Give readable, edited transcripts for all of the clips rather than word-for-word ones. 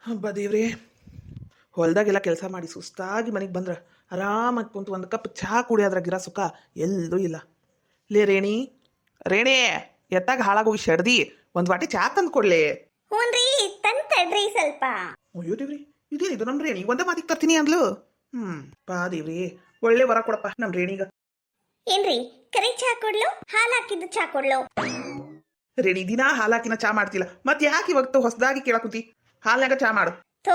ಹಬ್ಬ ದೇವ್ರಿ, ಹೊಲ್ದಾಗೆಲ್ಲ ಕೆಲಸ ಮಾಡಿ ಸುಸ್ತಾಗಿ ಮನೆಗೆ ಬಂದ್ರೆ ಆರಾಮಾಗಿ ಕುಂತು ಒಂದು ಕಪ್ ಚಹಾ ಕುಡಿಯೋದ್ರಾಗಿರೋ ಸುಖ ಎಲ್ಲೂ ಇಲ್ಲ. ಲೇ ರೇಣಿ, ರೇಣಿ ಎತ್ತಾಗ ಹಾಳಾಗೋಗಿ ಶಡ್ದಿ ಒಂದು ವಾಟಿ ಚಹಾ ತಂದು ಕೊಡ್ಲಿ. ಹ್ಞೂನ್ರಿ ತಡ್ರಿ ಸ್ವಲ್ಪ. ಅಯ್ಯೋ ದೇವ್ರಿ, ಇದೇನಿದು ನಮ್ಮ ರೇಣಿ ಒಂದೇ ಮಾತಿಗೆ ತರ್ತೀನಿ ಅಂದ್ಲು. ಪಾ ದೇವ್ರಿ, ಒಳ್ಳೆ ವರ ಕೊಡಪ್ಪ ನಮ್ಮ ರೇಣಿಗ. ಏನ್ರಿ ಕರಿ ಚಾ ಕೊಡ್ಲು ಹಾಲು ಹಾಕಿದ್ದು ಚಾ ಕೊಡ್ಲು? ರೇಣಿ ದಿನಾ ಹಾಲು ಹಾಕಿನ ಚಾ ಮಾಡ್ತಿಲ್ಲ, ಮತ್ತೆ ಯಾಕೆ ಇವತ್ತು ಹೊಸದಾಗಿ ಕೇಳಕುಂತಿ? ಹಾಲ್ನಾಗ ಚಾ ಮಾಡು. ತೋ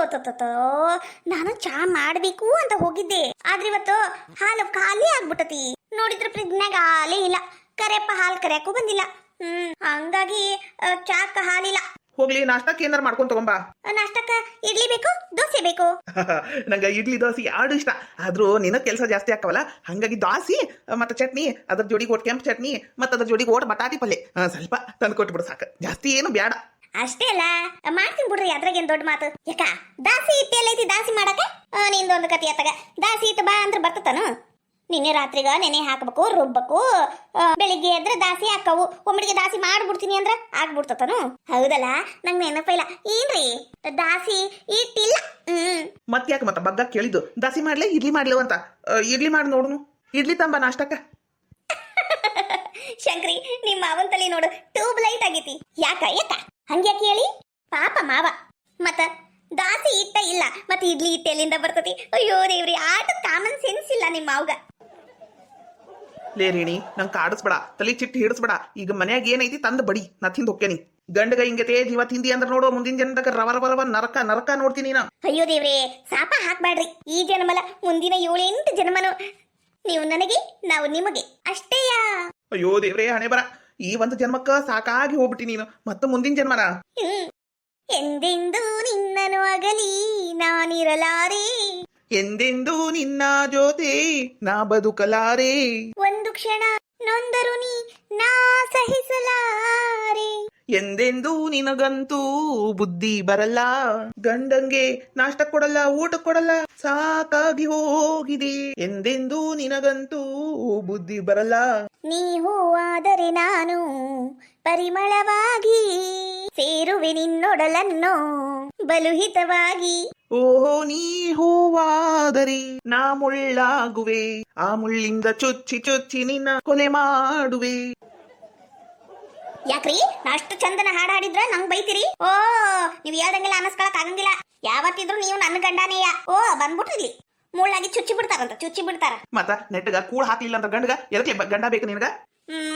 ನಾನು ಚಾ ಮಾಡ್ಬೇಕು ಅಂತ ಹೋಗಿದ್ದೆ, ಆದ್ರೆ ಇವತ್ತು ಹಾಲು ಖಾಲಿ ಆಗ್ಬಿಟ್ಟತಿ. ನೋಡಿದ್ರೆ ಫ್ರಿಜ್ನಾಗ ಹಾಲೇ ಇಲ್ಲ, ಕರೆಯಪ್ಪ ಹಾಲು ಕರೆಯಕ್ಕೂ ಬಂದಿಲ್ಲ. ಹಂಗಾಗಿ ಚಾಕ ಹಾಲಿಲ್ಲ. ಹೋಗ್ಲಿ, ನಾಷ್ಟಕ್ಕೆ ಏನಾರು ಮಾಡ್ಕೊಂಡು ತಗೊಂಬಾ. ನಾಷ್ಟಕ್ಕ ಇಡ್ಲಿ ಬೇಕು ದೋಸೆ ಬೇಕು? ನಂಗೆ ಇಡ್ಲಿ ದೋಸೆ ಎರಡು ಇಷ್ಟ, ಆದ್ರೂ ನಿನ್ನ ಕೆಲಸ ಜಾಸ್ತಿ ಆಕವಲ್ಲ, ಹಂಗಾಗಿ ದೋಸೆ ಮತ್ತೆ ಚಟ್ನಿ, ಅದ್ರ ಜೋಡಿಗೆ ಓಟ್ ಕೆಂಪು ಚಟ್ನಿ ಮತ್ತೆ ಅದ್ರ ಜೋಡಿಗೆ ಓಟ್ ಬಟಾಟಿ ಪಲ್ಯ ಸ್ವಲ್ಪ ತಂದು ಕೊಟ್ಬಿಡು ಸಾಕು, ಜಾಸ್ತಿ ಏನು ಬೇಡ. ಅಷ್ಟೇ ಅಲ್ಲ, ಮಾಡ್ತೀನಿ ಬಿಡ್ರಿ, ಅದ್ರಾಗೇನ್ ದೊಡ್ಡ ಮಾತು. ಯಾಕ ದಾಸಿ ಹಿಟ್ಟು ಎಲ್ಲೈತಿ ದಾಸಿ ಮಾಡಕ? ನಿಂದೊಂದು ಕತಿ ಆತಾಗ ದಾಸಿ ಹಿಟ್ಟು ಬಾ ಅಂದ್ರೆ ಬರ್ತತಾನು? ನಿನ್ನೆ ರಾತ್ರಿಗ ನೆನೆ ಹಾಕ್ಬೇಕು, ರುಬ್ಬೇಕು, ಬೆಳಿಗ್ಗೆ ಎದ್ರೆ ದಾಸಿ ಹಾಕವು. ಒಮ್ಮಡಿಗೆ ದಾಸಿ ಮಾಡ್ಬಿಡ್ತೀನಿ ಅಂದ್ರ ಆಗ್ಬಿಡ್ತತಾನು? ಹೌದಲ್ಲ, ನಂಗೆ ನೆನಪಿಲ್ಲ. ಏನ್ರಿ ದಾಸಿ ಹಿಟ್ಟಿಲ್ಲ? ಮತ್ತೆ ಯಾಕೆ ಮತ್ತೆ ಬಗ್ಗ ಕೇಳಿದ್ದು ದಾಸಿ ಮಾಡ್ಲೆ ಇಡ್ಲಿ ಮಾಡ್ಲು ಅಂತ? ಇಡ್ಲಿ ಮಾಡಿ ನೋಡುನು, ಇಡ್ಲಿ ತಂಬ ನಾಷ್ಟಕ್ಕ. ಶಂಕ್ರಿ, ನಿಮ್ಮ ಮಾವನ್ ತಲೆ ನೋಡು ಟ್ಯೂಬ್ ಲೈಟ್ ಆಗೈತಿ. ಯಾಕ ಹಂಗ್ಯಾಕೆ ಹೇಳಿ? ಪಾಪ ಮಾವ. ಮತ್ತ ದಾಸಿ ಹಿಟ್ಟ ಇಲ್ಲ, ಮತ್ತೆ ಇಡ್ಲಿ ಹಿಟ್ಟ ಎಲ್ಲಿಂದ ಬರ್ತತಿ? ಅಯ್ಯೋ ದೇವ್ರಿ, ಆಟ ಕಾಮನ್ ಸೆನ್ಸ್ ಇಲ್ಲ ನಿಮ್ಮ ಮಾವಗ. ಲೇ ರೇಣಿ, ನಂಗೆ ಕಾಡಿಸ್ಬೇಡ, ತಲೆ ಚಿಟ್ಟಿ ಹಿಡಿಸ್ಬೇಡ. ಈಗ ಮನ್ಯಾಗ ಏನೈತಿ ತಂದು ಬಡಿ, ನಾ ತಿಂದು ಹೋಗ್ತೇನಿ. ಗಂಡಗ ಹಿಂಗತೆ ಜೀವ ತಿಂದಿ ಅಂದ್ರೆ ನೋಡು, ಮುಂದಿನ ಜನ್ಮದಾಗ ರವ ನರಕ ನರಕ ನೋಡ್ತೀನಿ ನಾ. ಅಯ್ಯೋ ದೇವ್ರಿ, ಸಾಪ ಹಾಕ್ಬೇಡ್ರಿ. ಈ ಜನ್ಮಲ ಮುಂದಿನ 7-8 ಜನ್ಮನು ನೀವು ನನಗೆ, ನಾವು ನಿಮಗೆ ಅಷ್ಟೇಯ. ಅಯ್ಯೋ ದೇವ್ರೇ, ಹಣೆ ಬರ, ಈ ಒಂದು ಜನ್ಮಕ್ಕ ಸಾಕಾಗಿ ಹೋಗ್ಬಿಟ್ಟಿ ನೀನು, ಮತ್ತೆ ಮುಂದಿನ ಜನ್ಮನ. ಎಂದೆಂದು ನಿನ್ನನು ಅಗಲಿ ನಾನಿರಲಾರೆ, ಎಂದೆಂದು ನಿನ್ನ ಜೊತೆ ನಾ ಬದುಕಲಾರೆ, ಒಂದು ಕ್ಷಣ ನೊಂದರು ನೀ ನಾ ಸಹಿಸಲಾರೆ, ಎಂದೆಂದು ನಿನಗಂತೂ ಬುದ್ಧಿ ಬರಲ್ಲ, ಗಂಡಂಗೆ ನಾಷ್ಟ ಕೊಡಲ್ಲ, ಊಟ ಕೊಡಲ್ಲ, ಸಾಕಾಗಿ ಹೋಗಿದೆ, ಎಂದೆಂದು ನಿನಗಂತೂ ಬುದ್ಧಿ ಬರಲ್ಲ. ನೀ ಹೂವಾದರೆ ನಾನು ಪರಿಮಳವಾಗಿ ಸೇರುವೆ ನಿನ್ನೊಡಲನ್ನು ಬಲುಹಿತವಾಗಿ. ಓಹೋ, ನೀ ಹೂವಾದರೆ ನಾ ಮುಳ್ಳಾಗುವೆ, ಆ ಮುಳ್ಳಿಂದ ಚುಚ್ಚಿ ಚುಚ್ಚಿ ನಿನ್ನ ಕೊಲೆ ಮಾಡುವೆ. ಯಾಕ್ರಿ ಅಷ್ಟು ಚಂದನ ಹಾಡಾಡಿದ್ರ ನಂಗ್ ಬೈತೀರಿ? ಓ, ನೀವ್ ಹೇಳ್ದಂಗೆಲ್ಲ ಅನಸ್ಕೊಳಕ್ ಆಗಂಗಿಲ್ಲ. ಯಾವತ್ತಿದ್ರು ನೀವು ನನ್ನ ಗಂಡನೇಯ. ಓ, ಬಂದ್ಬಿಟ್ರಿ ಮುಳ್ಳಾಗಿ ಚುಚ್ಚಿ ಬಿಡ್ತಾರ. ಮತ್ತ ನೆಟ್ಟಗ ಕೂಳ್ ಹಾಕ್ಲಿಲ್ಲ ಅಂತ ಗಂಡಗ ಎದಕ್ಕೆ ಗಂಡ ಬೇಕು ನಿನಗ?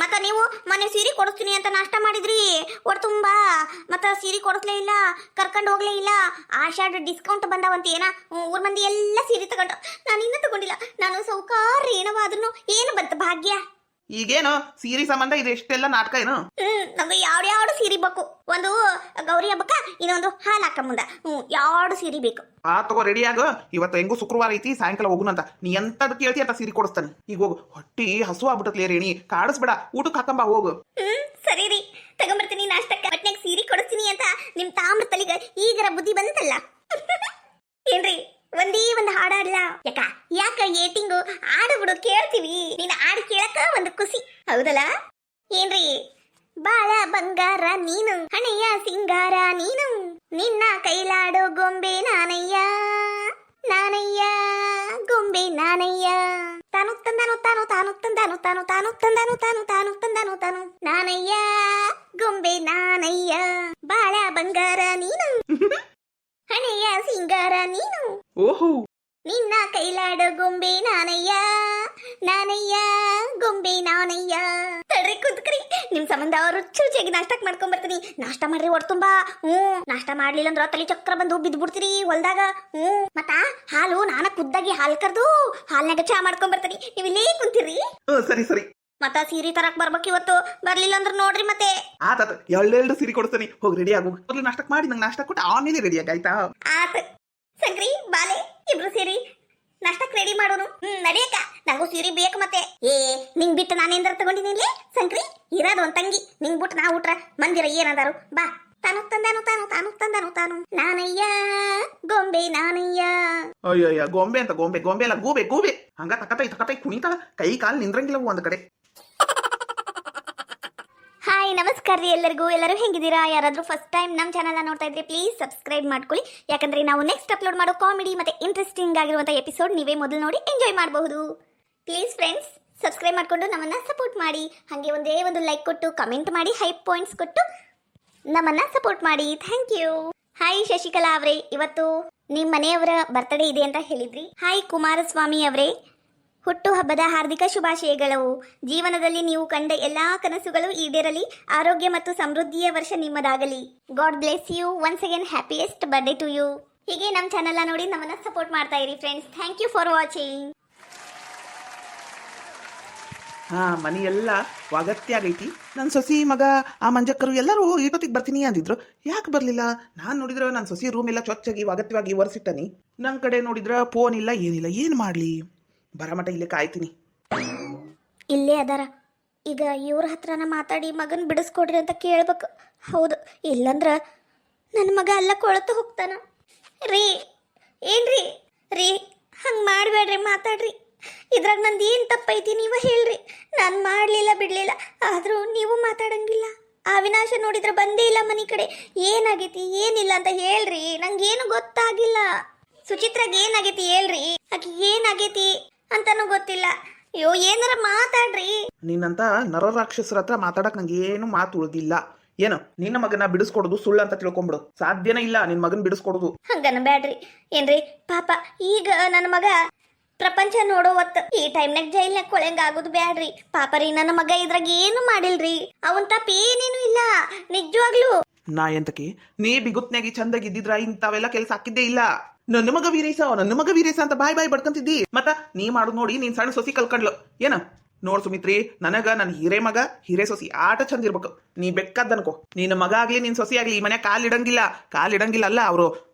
ಮತ್ತ ನೀವು ಮನೆ ಸೀರೆ ಕೊಡಿಸ್ತೀನಿ ಅಂತ ನಾಷ್ಟ ಮಾಡಿದ್ರಿ ಒಟ್ಟು ತುಂಬಾ, ಮತ್ತ ಸೀರೆ ಕೊಡಿಸ್ಲೇ ಇಲ್ಲ, ಕರ್ಕೊಂಡು ಹೋಗ್ಲೇ ಇಲ್ಲ. ಆಷಾಢ ಡಿಸ್ಕೌಂಟ್ ಬಂದಾವಂತ ಏನ ಊರ್ ಮಂದಿ ಎಲ್ಲ ಸೀರೆ ತಗೊಂಡ್ರು, ನಾನು ಇನ್ನೂ ತಗೊಂಡಿಲ್ಲ. ನಾನು ಸೌಕಾರ ಏನವಾದ್ರೂ ಏನು ಬಂತ ಭಾಗ್ಯ. ಈಗೇನು ಸೀರೆ ಸಂಬಂಧ ಇದು ಎಷ್ಟೆಲ್ಲ ನಾಟಕ ಏನು? ನಮ್ಗೆ ಯಾವ್ದು ಸೀರೆ ಬೇಕು? ಒಂದು ಗೌರಿ ಹಬ್ಬಕ್ಕ, ಇನ್ನೊಂದು ಹಾಲು ಹಾಕ ಮುಂದ, ಯಾವ್ದು ಸೀರೆ ಬೇಕು? ಆ ತಗೋ, ರೆಡಿ ಆಗ. ಇವತ್ತು ಹೆಂಗೋ ಶುಕ್ರವಾರ ಐತಿ, ಸಾಯಂಕಾಲ ಹೋಗುನಂತ. ನೀ ಎಂತದ್ ಕೇಳ್ತಿ ಅಂತ ಸೀರೆ ಕೊಡಿಸ್ತಾನೆ. ಈಗ ಹೋಗು, ಹೊಟ್ಟಿ ಹಸು ಆಗ್ಬಿಟ್ಟತ್ಲೇ ರೇಣಿ, ಕಾಡಿಸ್ಬೇಡ, ಊಟಕ್ಕೆ ಹಾಕಂಬ ಹೋಗು. ಸರಿ ರೀ, ತಗೊಂಬರ್ತೀನಿ ನಾಷ್ಟಕ್ಕ. ಒಟ್ನಾಗ ಸೀರೆ ಕೊಡಿಸ್ತೀನಿ ಅಂತ ನಿಮ್ ತಾಮ್ರ ತಲಿಗ ಈಗರ ಬುದ್ಧಿ ಬಂತಲ್ಲ. ಏನ್ರಿ ಒಂದೇ ಒಂದು ಹಾಡಾಡ್ಲ? ಯಾಕ ಏಟಿಂಗು ಆಡು ಬಿಡು, ಕೇಳ್ತೀವಿ. ನೀನ್ ಹಾಡು ಕೇಳಕ ಒಂದು ಖುಷಿ, ಹೌದಲ್ಲ? ಏನ್ರಿ ಬಾಳ ಬಂಗಾರ ನೀನು, ಹಣೆಯ ಸಿಂಗಾರ ನೀನು, ನಿನ್ನ ಕೈಲಾಡೋ ಗೊಂಬೆ ನಾನಯ್ಯ, ನಾನಯ್ಯ ಗೊಂಬೆ ನಾನಯ್ಯ. ತಾನು ತಂದನು ತಾನು ತಾನು ತಂದನು ತಾನು ತಾನು ತಂದನು ತಾನು ತಾನು ತಂದನು ತಾನು, ನಾನಯ್ಯ ಗೊಂಬೆ ನಾನಯ್ಯ. ಬಾಳ ಬಂಗಾರ ನೀನು, ಹಣೆಯ ಸಿಂಗಾರ ನೀನು, ಓಹೋ, ನಿನ್ನ ಕೈಲಾಡೋ ಗೊಂಬೆ ನಾನಯ್ಯ, ನಾನಯ್ಯ ಗೊಂಬೆ ನಾನಯ್ಯ. ತಡ್ರಿ ಕುತ್ಕ್ರಿ, ನಿಮ್ ಸಂಬಂಧ ಅವ್ರು ರುಚಿಯಾಗಿ ನಾಷ್ಟಕ್ ಮಾಡ್ಕೊಂಡ್ ಬರ್ತೀನಿ. ನಾಷ್ಟ ಮಾಡ್ರಿ ಒಟ್ಟು ತುಂಬಾ. ನಾಷ್ಟ ಮಾಡ್ಲಿಲ್ಲ ಅಂದ್ರ ತಲೆ ಚಕ್ರ ಬಂದು ಬಿದ್ಬಿಡ್ತೀರಿ ಹೊಲ್ದಾಗ. ಮತ್ತ ಹಾಲು ನಾನ ಖುದ್ದಾಗಿ ಹಾಲು ಕರ್ದು ಹಾಲ್ನಾಗ ಚಾ ಮಾಡ್ಕೊಂಡ್ ಬರ್ತೀನಿ, ನೀವ್ ಇಲ್ಲೇ ಕುಂತೀರಿ. ಸರಿ ಸರಿ. ಮತ್ತ ಸೀರೆ ತರಕ್ ಬರ್ಬೇಕು ಇವತ್ತು, ಬರ್ಲಿಲ್ಲ ಅಂದ್ರ ನೋಡ್ರಿ ಮತ್ತೆ. ಆತ ಎಳ್ಳೆರಡು ಸೀರೆ ಕೊಡ್ತಾನೆ, ಹೋಗಿ ರೆಡಿ ಆಗು. ಮೊದಲು ನಾಷ್ಟಕ್ ಮಾಡಿ ನಂಗೆ ನಾಷ್ಟ ಕೊಟ್ಟು ಆಮೇಲೆ ರೆಡಿ ಆಗಾಯ್ತಾ? ಆತ ಸಂಕ್ರಿ ಬಾಲೆ, ಇಬ್ರು ಸೇರಿ ನಾಷ್ಟಕ್ ರೆಡಿ ಮಾಡೋನು. ನಡಿಯಕ್ಕ, ನಂಗೂ ಸೀರೆ ಬೇಕು ಮತ್ತೆ. ನಿಂಗ್ ಬಿಟ್ಟು ನಾನೇಂದ್ರ ತಗೊಂಡಿನಿ ಸಂಕ್ರಿ? ಇರೋದು ಒಂದ್ ತಂಗಿ, ನಿಂಗ್ ಬಿಟ್ಟು ನಾ ಊಟ್ರ ಮಂದಿರ ಏನದಾರು. ಬಾ, ತಾನು ತಂದನು ತಾನು ತಾನು ತಂದನು ತಾನು, ನಾನಯ್ಯ ಗೊಂಬೆ ನಾನಯ್ಯ. ಅಯ್ಯಯ್ಯ, ಗೊಂಬೆ ಅಂತ ಗೊಂಬೆ, ಗೊಂಬೆ ಅಲ್ಲ ಗೂಬೆ, ಗೂಬೆ. ಹಂಗ ತಕತೈ ಕುಣಿತಾಳ, ಕೈ ಕಾಲು ನಿಂದ್ರಂಗಿಲ್ಲ ಒಂದ್ ಕಡೆ. ಹಾಯ್ ಹಾಯ್ ನಮಸ್ಕಾರ ರೀ ಎಲ್ಲರಿಗೂ. ಎಲ್ಲರೂ ಹೆಂಗಿದ್ದೀರಾ? ಯಾರಾದರೂ ಫಸ್ಟ್ ಟೈಮ್ ನಮ್ಮ ಚಾನಲ್ನ ನೋಡ್ತಾ ಇದ್ರೆ ಪ್ಲೀಸ್ ಸಬ್ಸ್ಕ್ರೈಬ್ ಮಾಡ್ಕೊಳ್ಳಿ. ಯಾಕಂದ್ರೆ ನಾವು ನೆಕ್ಸ್ಟ್ ಅಪ್ಲೋಡ್ ಮಾಡೋ ಕಾಮಿಡಿ ಮತ್ತೆ ಇಂಟ್ರೆಸ್ಟಿಂಗ್ ಆಗಿರುವಂಥ ಎಪಿಸೋಡ್ ನೀವೇ ಮೊದಲು ನೋಡಿ ಎಂಜಾಯ್ ಮಾಡಬಹುದು. ಪ್ಲೀಸ್ ಫ್ರೆಂಡ್ಸ್ ಸಬ್ಸ್ಕ್ರೈಬ್ ಮಾಡಿಕೊಂಡು ನಮ್ಮನ್ನ ಸಪೋರ್ಟ್ ಮಾಡಿ. ಹಾಗೆ ಒಂದೇ ಒಂದು ಲೈಕ್ ಕೊಟ್ಟು ಕಮೆಂಟ್ ಮಾಡಿ ಹೈಪ್ ಪಾಯಿಂಟ್ಸ್ ಕೊಟ್ಟು ನಮ್ಮನ್ನ ಸಪೋರ್ಟ್ ಮಾಡಿ. Thank you. ಹಾಯ್ ಶಶಿಕಲಾ ಅವರೇ, ಇವತ್ತು ನಿಮ್ಮ ಮನೆಯವರ ಬರ್ತ್ಡೇ ಇದೆ ಅಂತ ಹೇಳಿದ್ರಿ. ಹಾಯ್ ಕುಮಾರಸ್ವಾಮಿ ಅವರೇ, ಹುಟ್ಟು ಹಬ್ಬದ ಹಾರ್ದಿಕ ಶುಭಾಶಯಗಳು. ಜೀವನದಲ್ಲಿ ನೀವು ಕಂಡ ಎಲ್ಲಾ ಕನಸುಗಳು ಈಡೇರಲಿ. ಆರೋಗ್ಯ ಮತ್ತು ಸಮೃದ್ಧಿಯ ವರ್ಷ ನಿಮ್ಮದಾಗಲಿ. God bless you. Once again happiest birthday to you. ಹೀಗೆ ನಮ್ಮ ಚಾನಲ್ನ ನೋಡಿ ನಮ್ಮನ್ನ ಸಪೋರ್ಟ್ ಮಾಡ್ತಾ ಇರಿ friends. Thank you for watching. ಹಾಂ, ಮನೆಯೆಲ್ಲ ವಾಗತ್ಯ ಆಗೈತಿ. ನನ್ನ ಸೊಸಿ ಮಗ ಆ ಮಂಜಕ್ಕರು ಎಲ್ಲರೂ ಈಟೊತ್ತಿಗೆ ಬರ್ತೀನಿ ಅಂದಿದ್ರು. ಯಾಕೆ ಬರಲಿಲ್ಲ? ನಾನು ನೋಡಿದ್ರೆ ನನ್ನ ಸೊಸಿ ರೂಮ್ ಎಲ್ಲ ಚೊಚ್ಚಾಗಿ ವಾಗತ್ಯವಾಗಿ ಒರೆಸಿಟ್ಟನಿ. ನನ್ನ ಕಡೆ ನೋಡಿದ್ರೆ ಫೋನ್ ಇಲ್ಲ, ಏನಿಲ್ಲ. ಏನು ಮಾಡಲಿ? ಬರಮಟ ಇಲ್ಲೇ ಕಾಯ್ತೀನಿ. ಇಲ್ಲೇ ಅದಾರ. ಈಗ ಇವ್ರ ಹತ್ರನ ಮಾತಾಡಿ ಮಗನ್ ಬಿಡಿಸ್ಕೊಡ್ರಿ ಅಂತ ಕೇಳ್ಬೇಕು. ಹೌದು, ಇಲ್ಲಂದ್ರ ನನ್ನ ಮಗ ಅಲ್ಲ ಕೊಳತು ಹೋಗ್ತಾನ. ರೀ ಏನ್ರಿ ರೀ, ಹಂಗೆ ಮಾಡಬೇಡ್ರಿ, ಮಾತಾಡ್ರಿ. ಇದ್ರಾಗ ನಂದು ಏನು ತಪ್ಪೈತಿ ನೀವ ಹೇಳ್ರಿ. ನಾನು ಮಾಡಲಿಲ್ಲ ಬಿಡಲಿಲ್ಲ, ಆದರೂ ನೀವು ಮಾತಾಡಂಗಿಲ್ಲ. ಆ ಅವಿನಾಶ ನೋಡಿದ್ರೆ ಬಂದೇ ಇಲ್ಲ ಮನೆ ಕಡೆ. ಏನಾಗೈತಿ ಏನಿಲ್ಲ ಅಂತ ಹೇಳ್ರಿ, ನಂಗೇನು ಗೊತ್ತಾಗಿಲ್ಲ. ಸುಚಿತ್ರಾಗ ಏನಾಗೈತಿ ಹೇಳ್ರಿ, ಆಕೆ ಏನಾಗೈತಿ ಅಂತಾನು ಗೊತ್ತಿಲ್ಲ. ಅಯ್ಯೋ ಏನಾರ ಮಾತಾಡ್ರಿ. ನಿನ್ನಂತ ನರರಾಕ್ಷಸರ ಹತ್ರ ಮಾತಾಡಕ್ ನಂಗೆ ಏನು ಮಾತು ಉಳಿದಿಲ್ಲ. ಏನು ನಿನ್ನ ಮಗನ ಬಿಡಿಸ್ಕೊಡೋದು ಸುಳ್ಳು ಅಂತ ತಿಳ್ಕೊಂಬಿಡು. ಸಾಧ್ಯನೇ ಇಲ್ಲ ನಿನ್ನ ಮಗನ ಬಿಡಿಸ್ಕೊಡೋದು. ಹಂಗನ ಬ್ಯಾಡ್ರಿ. ಏನ್ರಿ ಪಾಪ, ಈಗ ನನ್ನ ಮಗ ಪ್ರಪಂಚ ನೋಡೋ ಹೊತ್ತು ಈ ಟೈಮ್ನಾಗ ಜೈಲ್ನಾಗ ಕೊಳೆಂಗ ಆಗೋದು ಬ್ಯಾಡ್ರಿ. ಪಾಪ ರೀ, ನನ್ನ ಮಗ ಇದ್ರಾಗ ಏನು ಮಾಡಿಲ್ರಿ. ಅವನ್ ತಪ್ಪ ಏನೇನು ಇಲ್ಲ ನಿಜವಾಗ್ಲು. ನಾ ಎಂತಕ್ಕೆ ನೀ ಬಿಗುತ್ನಾಗಿ ಚಂದಾಗಿ ಇದ್ದಿದ್ರ ಇಂಥವೆಲ್ಲ ಕೆಲಸ ಹಾಕಿದ್ದೇ ಇಲ್ಲ. ನನ್ನ ಮಗ ವೀರೇಶ ಅಂತ ಬಾಯ್ ಬಡ್ಕಂತಿದ್ದಿ. ಮತ್ತ ನೀ ಮಾಡೋದು ನೋಡಿ ನೀನ್ ಸಣ್ಣ ಸೊಸಿ ಕಲ್ಕೊಂಡ್ಲು. ಏನ ನೋಡ್ ಸುಮಿತ್ರಿ, ನನಗ ನನ್ನ ಹಿರೇ ಮಗ ಹಿರೇ ಸೊಸಿ ಆಟ ಚಂದ ಇರ್ಬೇಕು. ನೀ ಬೆಕ್ಕದನ್ಕೋ. ನಿನ್ನ ಮಗ ಆಗ್ಲಿ ನಿನ್ ಸೊಸಿ ಆಗ್ಲಿ ಈ ಮನೆ ಕಾಲಿಡಂಗಿಲ್ಲ ಅಲ್ಲ. ಅವರು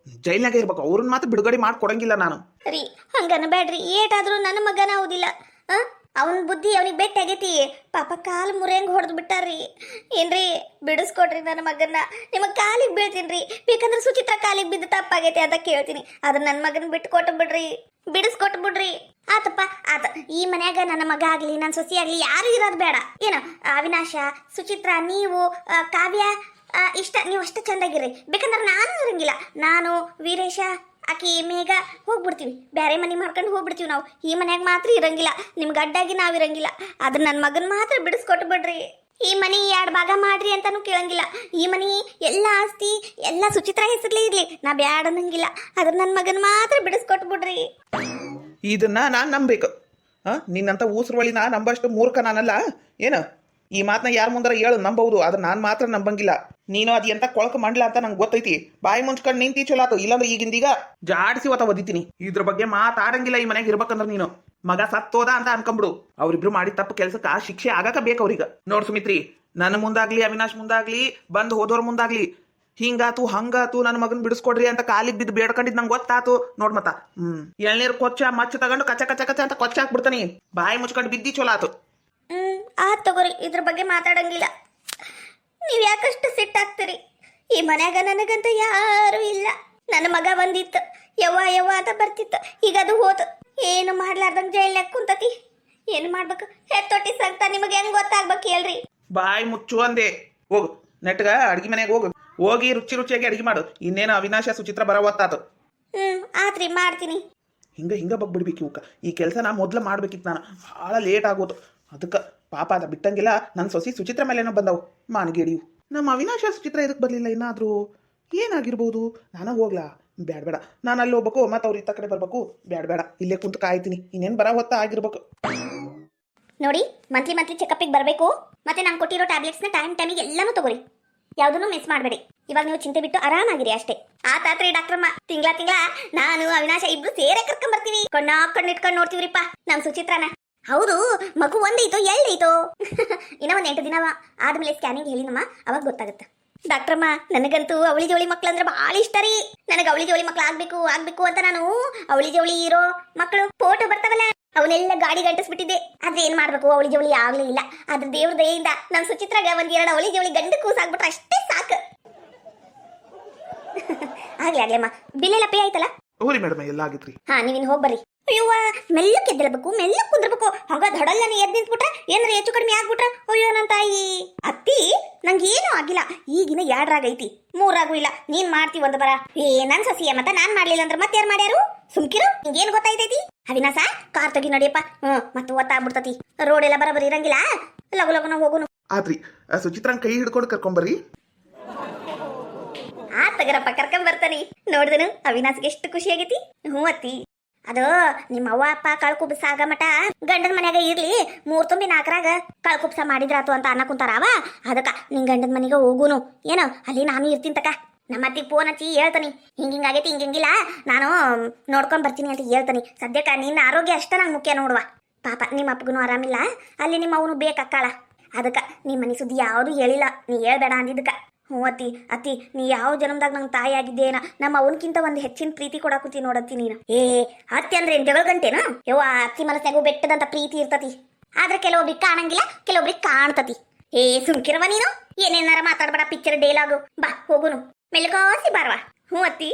ಜೈಲ್ನಾಗ ಇರ್ಬೇಕು. ಅವ್ರನ್ನ ಮಾತ್ರ ಬಿಡುಗಡೆ ಮಾಡ್ಕೊಡಂಗಿಲ್ಲ ನಾನು. ರೀ ಹಂಗನ ಬ್ಯಾಡ್ರಿ. ಏಟಾದ್ರೂ ನನ್ನ ಮಗನ ಹೌದಿಲ್ಲ. ಅವನ ಬುದ್ಧಿ ಅವನಿಗೆ ಬೆಟ್ಟಾಗೈತಿ. ಪಾಪ ಕಾಲು ಮುರಿಯಂಗ್ ಹೊಡೆದು ಬಿಟ್ಟಾರ್ರಿ. ಏನ್ರಿ ಬಿಡಿಸ್ಕೊಡ್ರಿ ನನ್ನ ಮಗನ್ನ. ನಿಮಗೆ ಕಾಲಿಗೆ ಬೀಳ್ತೀನಿ. ಬೇಕಂದ್ರೆ ಸುಚಿತ್ರ ಕಾಲಿಗೆ ಬಿದ್ದು ತಪ್ಪಾಗೈತಿ ಅಂತ ಕೇಳ್ತೀನಿ. ಅದನ್ನ ನನ್ನ ಮಗನ ಬಿಡಿಸ್ಕೊಟ್ಟು ಬಿಡ್ರಿ. ಆತಪ್ಪ ಆತ. ಈ ಮನ್ಯಾಗ ನನ್ನ ಮಗ ಆಗ್ಲಿ ನನ್ನ ಸೊಸಿ ಆಗ್ಲಿ ಯಾರು ಇರೋದು ಬೇಡ. ಏನೋ ಅವಿನಾಶ, ಸುಚಿತ್ರ, ನೀವು, ಕಾವ್ಯ ಇಷ್ಟ, ನೀವು ಅಷ್ಟು ಚಂದಾಗಿರ್ರಿ. ಬೇಕಂದ್ರೆ ನಾನು ಇರಂಗಿಲ್ಲ. ನಾನು, ವೀರೇಶ, ಆಕಿ ಮೇಘ ಹೋಗ್ಬಿಡ್ತೀವಿ. ಬೇರೆ ಮನೆ ಮಾಡ್ಕೊಂಡು ಹೋಗ್ಬಿಡ್ತೀವಿ ನಾವು. ಈ ಮನ್ಯಾಗ ಮಾತ್ರ ಇರಂಗಿಲ್ಲ. ನಿಮ್ಗೆ ಅಡ್ಡಾಗಿ ನಾವು ಇರಂಗಿಲ್ಲ. ಆದ್ರೆ ನನ್ನ ಮಗನ ಮಾತ್ರ ಬಿಡಿಸ್ಕೊಟ್ಟು ಬಿಡ್ರಿ. ಈ ಮನೆ 2 ಭಾಗ ಮಾಡ್ರಿ ಅಂತಾನು ಕೇಳಂಗಿಲ್ಲ. ಈ ಮನೆ ಎಲ್ಲ ಆಸ್ತಿ ಎಲ್ಲ ಸುಚಿತ್ರ ಹೆಸರ್ಲೇ ಇರ್ಲಿ, ನಾ ಬ್ಯಾಡ ಅನ್ನಂಗಿಲ್ಲ. ಆದ್ರೆ ನನ್ನ ಮಗನ ಮಾತ್ರ ಬಿಡಿಸ್ಕೊಟ್ಟು ಬಿಡ್ರಿ. ಇದನ್ನ ನಾನ್ ನಂಬೇಕು. ನಿನ್ನಂತ ಊಸರವಳಿ ನಾ ನಂಬಷ್ಟು ಮೂರ್ಖ ನಾನಲ್ಲ. ಏನು ಈ ಮಾತನ್ನ ಯಾರ ಮುಂದರ ಹೇಳು ನಂಬಬಹುದು. ಆದ್ರೆ ನಾನು ಮಾತ್ರ ನಂಬಂಗಿಲ್ಲ. ನೀನು ಅದು ಎಂತ ಕೊಳಕ ಮಾಡ್ಲಾ ಅಂತ ನಂಗೆ ಗೊತ್ತೈತಿ. ಬಾಯಿ ಮುಂಚ್ಕೊಂಡು ನಿಂತಿ ಚಲೋ ಆತು. ಇಲ್ಲಾಂದ್ರೆ ಈಗಿಂದೀಗ ಜಾಡಿಸಿ ಒದಿತೀನಿ. ಇದ್ರ ಬಗ್ಗೆ ಮಾತಾಡಂಗಿಲ್ಲ ಈ ಮನೆಗೆ ಇರ್ಬೇಕಂದ್ರೆ. ನೀನು ಮಗ ಸತ್ತೋದ ಅಂತ ಅನ್ಕೊಂಬಿಡು. ಅವ್ರಿಬ್ರು ಮಾಡಿದ ತಪ್ಪು ಕೆಲ್ಸಕ್ಕ ಶಿಕ್ಷೆ ಆಗಾಕ ಬೇಕು ಅವ್ರಿಗೆ. ನೋಡ್ ಸುಮಿತ್ರಿ, ನನ್ನ ಮುಂದಾಗ್ಲಿ ಅವಿನಾಶ್ ಮುಂದಾಗ್ಲಿ ಬಂದು ಹೋದವ್ರ ಮುಂದಾಗ್ಲಿ ಹಿಂಗಾತು ಹಂಗಾತು ನನ್ನ ಮಗನ್ ಬಿಡಿಸ್ಕೊಡ್ರಿ ಅಂತ ಕಾಲಿಗೆ ಬಿದ್ದು ಬೇಡ್ಕೊಂಡಿದ್ ನಂಗೆ ಗೊತ್ತಾತು. ನೋಡ್ ಮತ್ತ ಎಳ್ನೀರು ಕೊಚ್ಚ ಮಚ್ಚ ತಗೊಂಡು ಕಚ್ಚ ಕಚ್ಚ ಕಚ್ಚ ಅಂತ ಕೊಚ್ಚ ಹಾಕ್ಬಿಡ್ತಾನಿ. ಬಾಯಿ ಮುಚ್ಕೊಂಡು ಬಿದ್ದಿ ಚಲೋ ಆತು. ಆತ್ ತಗೋರಿ, ಇದ್ರ ಬಗ್ಗೆ ಮಾತಾಡಂಗಿಲ್ಲ. ನೀವ್ ಯಾಕಷ್ಟು ಸಿಟ್ಟಾಗ್ತೀರಿ? ಈ ಮನ್ಯಾಗ ನನಗಂತ ಯಾರು ಇಲ್ಲ. ನನ್ನ ಮಗ ಬಂದಿತ್ತು, ಯವ್ವ ಅಂತ ಬರ್ತಿತ್ತು. ಈಗ ಅದು ಹೋತು. ಏನು ಮಾಡ್ಲಾರ್ದಂಗ ಜೈಲ್ನಾಗ ಕುಂತತಿ. ಏನು ಮಾಡ್ಬೇಕು? ಹೆತ್ತೊಟ್ಟಿ ಸಂತ ನಿಮಗೆ ಹೆಂಗ್ ಗೊತ್ತಾಗ್ಬೇಕು ಹೇಳ್ರಿ. ಬಾಯಿ ಮುಚ್ಚು ಅಂದೆ. ಹೋಗು ನೆಟ್ಗ ಅಡ್ಗಿ ಮನೆಗೆ ಹೋಗಿ ರುಚಿಯಾಗಿ ಅಡ್ಗಿ ಮಾಡು. ಇನ್ನೇನು ಅವಿನಾಶ ಸುಚಿತ್ರ ಬರವತ್ತಾತು. ಆತ್ರಿ, ಮಾಡ್ತೀನಿ. ಹಿಂಗ ಬಗ್ಬಿಡ್ಬೇಕು ಇವಕ್ಕ. ಈ ಕೆಲಸ ನಾ ಮೊದ್ಲು ಮಾಡ್ಬೇಕಿತ್ತು. ನಾನು ಭಾಳ ಲೇಟ್ ಆಗೋದು. ಅದಕ್ಕೆ ಪಾಪ ಅದ ಬಿಟ್ಟಂಗಿಲ್ಲ. ನನ್ನ ಸೊಸಿ ಸುಚಿತ್ರ ಮೇಲೇನೋ ಬಂದವು ಮಾನಗೇಡಿಯು. ನಮ್ಮ ಅವಿನಾಶ ಸುಚಿತ್ರ ಇದಕ್ಕೆ ಬರಲಿಲ್ಲ. ಏನಾದರೂ ಏನಾಗಿರ್ಬೋದು? ನಾನು ಹೋಗ್ಲಾ? ಬೇಡ. ನಾನು ಅಲ್ಲಿ ಹೋಗ್ಬೇಕು, ಮತ್ತು ಅವ್ರು ಇತ್ತ ಕಡೆ ಬರ್ಬೇಕು. ಬೇಡ, ಇಲ್ಲೇ ಕುಂತು ಕಾಯ್ತೀನಿ. ಇನ್ನೇನು ಬರ ಹೊತ್ತ ಆಗಿರ್ಬೇಕು. ನೋಡಿ, ಮಂತ್ಲಿ ಚೆಕಪ್ಪಿಗೆ ಬರಬೇಕು. ಮತ್ತೆ ನಾನು ಕೊಟ್ಟಿರೋ ಟ್ಯಾಬ್ಲೆಟ್ಸ್ನ ಟೈಮಿಗೆ ಎಲ್ಲಾನು ತಗೋರಿ. ಯಾವುದನ್ನು ಮಿಸ್ ಮಾಡಬೇಡಿ. ಇವಾಗ ನೀವು ಚಿಂತೆ ಬಿಟ್ಟು ಆರಾಮಾಗಿರಿ ಅಷ್ಟೇ. ಆತಾತ್ರಿ ಡಾಕ್ಟ್ರಮ್ಮ. ತಿಂಗಳ ನಾನು ಅವಿನಾಶ ಇಬ್ರು ಸೇರೆ ಕರ್ಕೊಂಡ್ ಬರ್ತೀವಿ. ಕಣ್ಣಿಟ್ಕೊಂಡು ನೋಡ್ತೀವ್ರಿಪ್ಪ ನಮ್ಮ ಸುಚಿತ್ರನ. ಹೌದು, ಮಗು ಒಂದೈತೋ ಎಳ್ಳೈತೋ ಇನ್ನ ಒಂದು 8 ದಿನ ಆದ್ಮೇಲೆ ಸ್ಕ್ಯಾನಿಂಗ್ ಹೇಳಿನಮ್ಮ, ಅವಾಗ ಗೊತ್ತಾಗುತ್ತೆ. ಡಾಕ್ಟ್ರಮ್ಮ, ನನಗಂತೂ ಅವಳಿ ಜವಳಿ ಮಕ್ಳು ಅಂದ್ರೆ ಭಾಳ ಇಷ್ಟ ರೀ. ನನಗೆ ಅವಳಿ ಜವಳಿ ಮಕ್ಳು ಆಗ್ಬೇಕು ಅಂತ ನಾನು ಅವಳಿ ಜವಳಿ ಇರೋ ಮಕ್ಕಳು ಫೋಟೋ ಬರ್ತಾವಲ್ಲ ಅವನ್ನೆಲ್ಲ ಗಾಡಿ ಗಂಟಿಸ್ಬಿಟ್ಟಿದ್ದೆ. ಆದ್ರೆ ಏನ್ ಮಾಡ್ಬೇಕು, ಅವಳಿ ಜವಳಿ ಆಗ್ಲೇ ಇಲ್ಲ. ಆದ್ರೆ ದೇವ್ರ ದಯೆಯಿಂದ ನಮ್ ಸುಚಿತ್ರಾಗ 1-2 ಅವಳಿ ಜವಳಿ ಗಂಡು ಕೂಸಾಗ್ಬಿಟ್ರೆ ಅಷ್ಟೇ ಸಾಕು. ಆಗ್ಲಿ ಅಮ್ಮ. ಬಿಲ್ ಎಲ್ಲ ಪೇ ಆಯ್ತಲ್ಲ? ಹೋರಿ ಮೇಡಮ್ ಎಲ್ಲ ಆಗಿತ್ರಿ. ಹಾ ನೀವಿನ್ ಹೋಗಿ ಬರ್ರಿ. ಅಯ್ಯವ್ವ ಮೆಲ್ಲಕ್ಕೆ ಎದ್ದೇಳ್ಬೇಕು, ಮೆಲ್ಲಕ್ಕೆ ಕುಂದ್ರಬೇಕು. ಹಂಗ ದೊಡಲ್ಲನೆ ಎದ್ದು ನಿಂತ್ಬಿಟ್ರೆ ಏನ್ರ ಹೆಚ್ಚು ಕಡಿಮೆ ಆಗ್ಬಿಟ್ರೆ ಅಯ್ಯೋ ನನ್ನ ತಾಯಿ. ಅತ್ತಿ ನಂಗೇನು ಆಗಿಲ್ಲ, ಈಗಿನ 2 ರಾಗ ಐತಿ, 3 ರಾಗೂ ಇಲ್ಲ. ನೀನ್ ಮಾಡ್ತಿ ಒಂದು ಬರ. ನನ್ ಸಸಿಯ ಮತ್ತ ನಾನ್ ಮಾಡ್ಲಿಲ್ಲ ಅಂದ್ರೆ ಮತ್ತೆ ಯಾರು ಮಾಡ್ಯಾರು? ಸುಮ್ಕಿರು, ನಿಂಗೇನು ಗೊತ್ತಾಯ್ತೈತಿ? ಅವಿನಾಸ ಕಾರ್ ತೆಗಿ ನಡಿಯಪ್ಪ. ಮತ್ತೆ ಒತ್ತಾಗ್ಬಿಡ್ತತಿ, ರೋಡ್ ಎಲ್ಲ ಬರಬರಿ ಇರಂಗಿಲ್ಲ. ಲಗು ಲಗುನ ಹೋಗುನು. ಆದ್ರಿ ಸುಚಿತ್ರಾನ್ ಕೈ ಹಿಡ್ಕೊಂಡು ಕರ್ಕೊಂಬರ್ರಿ. ತಗರಪ್ಪ ಕರ್ಕೊಂಡ್ ಬರ್ತಾನಿ. ನೋಡಿದನು ಅವಿನಾಸ್ಗೆ ಎಷ್ಟು ಖುಷಿ ಆಗೈತಿ. ಹ್ಞೂ ಅತ್ತಿ, ಅದು ನಿಮ್ಮ ಅವ್ವ ಅಪ್ಪ ಕಳ್ಕುಬ್ಸ ಆಗ ಮಟ ಗಂಡನ ಮನ್ಯಾಗ ಇರ್ಲಿ, 3 ತುಂಬಿ 4 ರಾಗ ಕಳ್ಕುಬ್ಸ ಮಾಡಿದ್ರಾತು ಅಂತ ಅನ್ನ ಕುಂತಾರವ. ಅದಕ್ಕ ನಿನ್ ಗಂಡನ ಮನೆಗೆ ಹೋಗುನು ಏನೋ, ಅಲ್ಲಿ ನಾನು ಇರ್ತೀನಿ ತಕ. ನಮ್ಮ ಅತ್ತಿಗೆ ಫೋನ್ ಹಚ್ಚಿ ಹೇಳ್ತಾನಿ, ಹಿಂಗಾಗೈತಿ ಹಿಂಗಿಂಗಿಲ್ಲ, ನಾನು ನೋಡ್ಕೊಂಡ್ ಬರ್ತೀನಿ ಅಂತ ಹೇಳ್ತಾನಿ. ಸದ್ಯಕ್ಕ ನಿನ್ನ ಆರೋಗ್ಯ ಅಷ್ಟ ನಂಗೆ ಮುಖ್ಯ ನೋಡುವ. ಪಾಪ ನಿಮ್ಮ ಅಪ್ಪಗೂ ಆರಾಮಿಲ್ಲ, ಅಲ್ಲಿ ನಿಮ್ಮ ಅವನು ಬೇಕಕ್ಕಾಳ. ಅದಕ್ಕ ನಿಮ್ಮ ಮನೆ ಸುದ್ದಿ ಯಾವುದು ಹೇಳಿಲ್ಲ, ನೀ ಹೇಳ್ಬೇಡ ಅಂದಿದ್ದಕ್ಕ. ಹ್ಞೂ ಅತ್ತಿ ನೀ ಯಾವ ಜನ್ಮದಾಗ ನಂಗೆ ತಾಯಿ ಆಗಿದ್ದೇನ, ನಮ್ಮ ಅವನಕ್ಕಿಂತ ಒಂದು ಹೆಚ್ಚಿನ ಪ್ರೀತಿ ಕೊಡಾಕುತ್ತಿ ನೋಡತ್ತಿ ನೀನು. ಅತ್ತಿ ಅಂದ್ರೆ ಏನ್ ಜಗಳ ಗಂಟೇನು? ಯವ್ವ ಅತ್ತಿ ಮನಸ್ಸಾಗೂ ಬೆಟ್ಟದಂತ ಪ್ರೀತಿ ಇರ್ತತಿ, ಆದ್ರೆ ಕೆಲವೊಬ್ರಿಗೆ ಕಾಣಂಗಿಲ್ಲ, ಕೆಲವೊಬ್ರಿಗೆ ಕಾಣ್ತತಿ. ಸುಮ್ಕಿರವ ನೀನು, ಏನೇನಾರ ಮಾತಾಡ್ಬೇಡ, ಪಿಕ್ಚರ್ ಡೈಲಾಗು. ಬಾ ಹೋಗುನು, ಮೆಲ್ಕಾಸಿ ಬಾರ್ವಾ. ಹ್ಞೂ ಅತ್ತಿ.